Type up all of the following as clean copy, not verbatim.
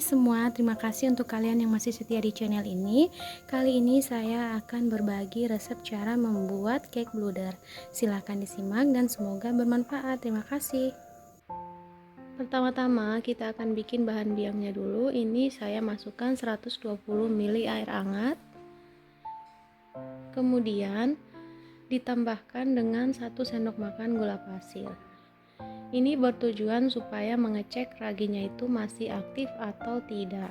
semua, terima kasih untuk kalian yang masih setia di channel ini. Kali ini saya akan berbagi resep cara membuat cake bluder. Silahkan disimak dan semoga bermanfaat. Terima kasih. Pertama-tama kita akan bikin bahan biangnya dulu. Ini saya masukkan 120 ml air hangat. Kemudian ditambahkan dengan 1 sendok makan gula pasir. Ini bertujuan supaya mengecek raginya itu masih aktif atau tidak.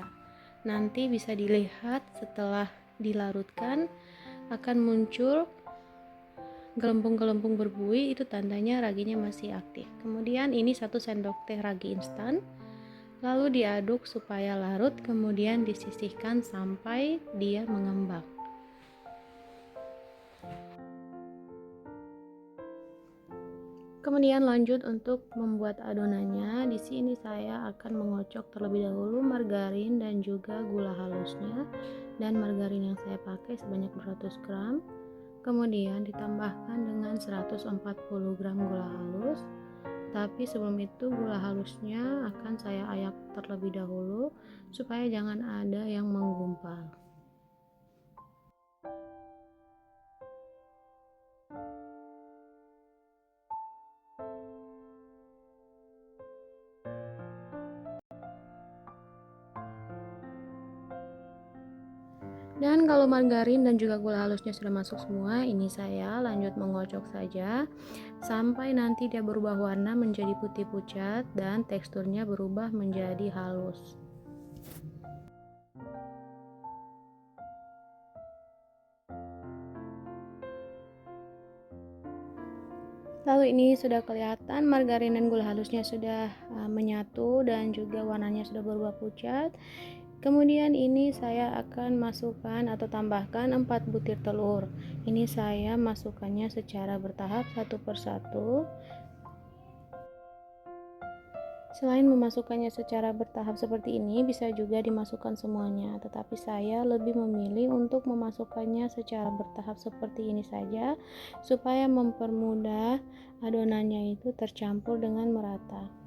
Nanti bisa dilihat setelah dilarutkan akan muncul gelembung-gelembung berbuih, itu tandanya raginya masih aktif. Kemudian ini 1 sendok teh ragi instan. Lalu diaduk supaya larut, kemudian disisihkan sampai dia mengembang. Kemudian lanjut untuk membuat adonannya. Di sini saya akan mengocok terlebih dahulu margarin dan juga gula halusnya. Dan margarin yang saya pakai sebanyak 200 gram. Kemudian ditambahkan dengan 140 gram gula halus. Tapi sebelum itu gula halusnya akan saya ayak terlebih dahulu supaya jangan ada yang menggumpal. Dan kalau margarin dan juga gula halusnya sudah masuk semua, ini saya lanjut mengocok saja sampai nanti dia berubah warna menjadi putih pucat dan teksturnya berubah menjadi halus. Lalu ini sudah kelihatan margarin dan gula halusnya sudah menyatu dan juga warnanya sudah berubah pucat. Kemudian ini saya akan masukkan atau tambahkan 4 butir telur. Ini saya masukkannya secara bertahap satu persatu. Selain memasukkannya secara bertahap seperti ini, bisa juga dimasukkan semuanya, tetapi saya lebih memilih untuk memasukkannya secara bertahap seperti ini saja, supaya mempermudah adonannya itu tercampur dengan merata.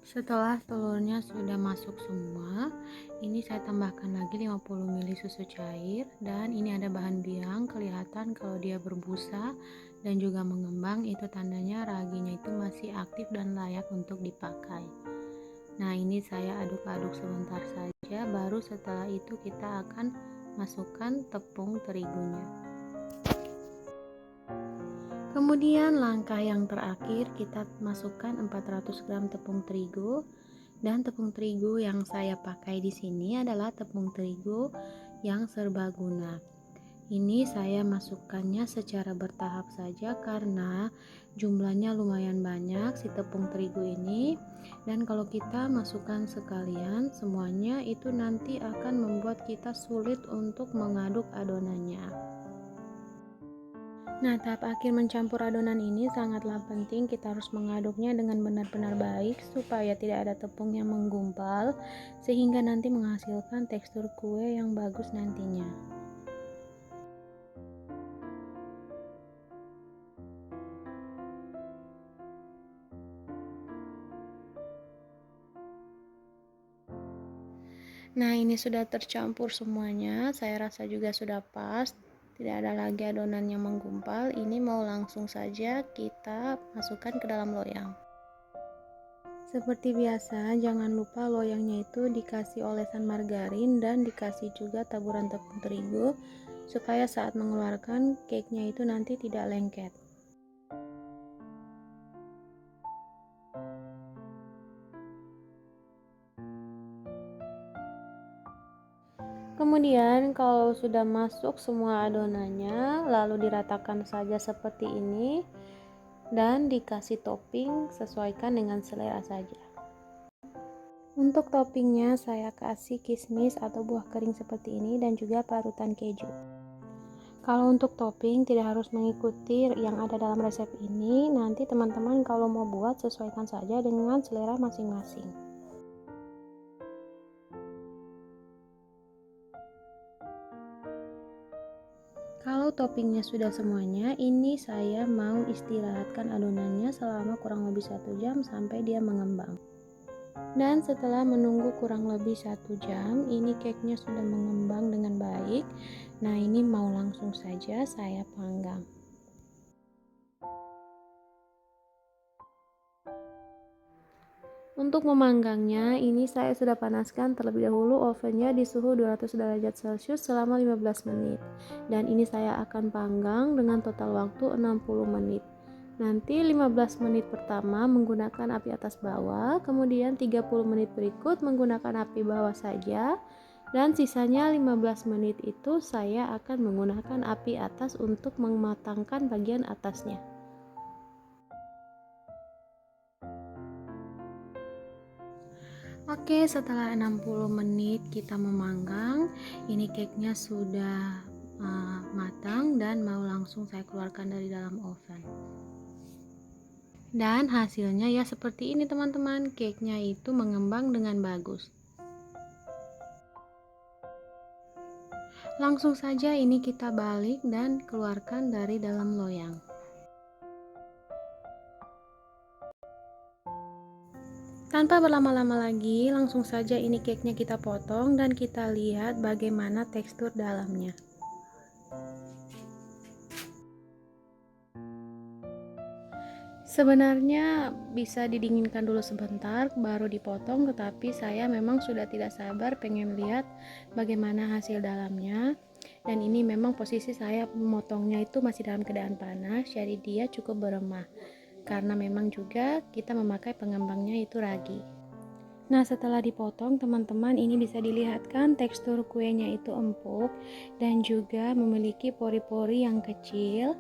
Setelah telurnya sudah masuk semua, ini saya tambahkan lagi 50 ml susu cair, dan ini ada bahan biang, kelihatan kalau dia berbusa dan juga mengembang, itu tandanya raginya itu masih aktif dan layak untuk dipakai. Nah, ini saya aduk-aduk sebentar saja, baru setelah itu kita akan masukkan tepung terigunya. Kemudian langkah yang terakhir, kita masukkan 400 gram tepung terigu, dan tepung terigu yang saya pakai di sini adalah tepung terigu yang serbaguna. Ini saya masukkannya secara bertahap saja karena jumlahnya lumayan banyak si tepung terigu ini, dan kalau kita masukkan sekalian semuanya itu nanti akan membuat kita sulit untuk mengaduk adonannya. Nah, tahap akhir mencampur adonan ini sangatlah penting, kita harus mengaduknya dengan benar-benar baik supaya tidak ada tepung yang menggumpal, sehingga nanti menghasilkan tekstur kue yang bagus nantinya. Nah, ini sudah tercampur semuanya, saya rasa juga sudah pas, tidak ada lagi adonan yang menggumpal. Ini mau langsung saja kita masukkan ke dalam loyang. Seperti biasa, jangan lupa loyangnya itu dikasih olesan margarin dan dikasih juga taburan tepung terigu supaya saat mengeluarkan cake-nya itu nanti tidak lengket. Kemudian kalau sudah masuk semua adonannya, lalu diratakan saja seperti ini dan dikasih topping, sesuaikan dengan selera saja. Untuk toppingnya saya kasih kismis atau buah kering seperti ini dan juga parutan keju. Kalau untuk topping tidak harus mengikuti yang ada dalam resep ini, nanti teman-teman kalau mau buat sesuaikan saja dengan selera masing-masing. Kalau toppingnya sudah semuanya, ini saya mau istirahatkan adonannya selama kurang lebih 1 jam sampai dia mengembang. Dan setelah menunggu kurang lebih 1 jam, ini cake-nya sudah mengembang dengan baik. Nah, ini mau langsung saja saya panggang. Untuk memanggangnya, ini saya sudah panaskan terlebih dahulu ovennya di suhu 200 derajat Celcius selama 15 menit. Dan ini saya akan panggang dengan total waktu 60 menit. Nanti 15 menit pertama menggunakan api atas bawah, kemudian 30 menit berikut menggunakan api bawah saja, dan sisanya 15 menit itu saya akan menggunakan api atas untuk mematangkan bagian atasnya. Oke, setelah 60 menit kita memanggang, ini cake-nya sudah matang dan mau langsung saya keluarkan dari dalam oven. Dan hasilnya ya seperti ini teman-teman, cake-nya itu mengembang dengan bagus. Langsung saja ini kita balik dan keluarkan dari dalam loyang. Tanpa berlama-lama lagi, langsung saja ini cake-nya kita potong dan kita lihat bagaimana tekstur dalamnya. Sebenarnya bisa didinginkan dulu sebentar baru dipotong, tetapi saya memang sudah tidak sabar pengen lihat bagaimana hasil dalamnya. Dan ini memang posisi saya memotongnya itu masih dalam keadaan panas, jadi dia cukup beremah. Karena memang juga kita memakai pengembangnya itu ragi. Nah, setelah dipotong teman-teman, ini bisa dilihat kan tekstur kuenya itu empuk dan juga memiliki pori-pori yang kecil.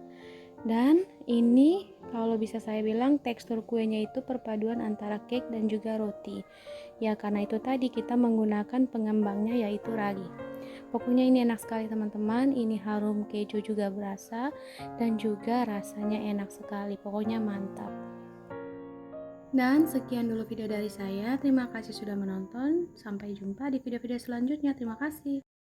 Dan ini kalau bisa saya bilang tekstur kuenya itu perpaduan antara cake dan juga roti. Ya karena itu tadi kita menggunakan pengembangnya yaitu ragi. Pokoknya ini enak sekali teman-teman, ini harum keju juga berasa dan juga rasanya enak sekali. Pokoknya mantap. Dan sekian dulu video dari saya. Terima kasih sudah menonton. Sampai jumpa di video-video selanjutnya. Terima kasih.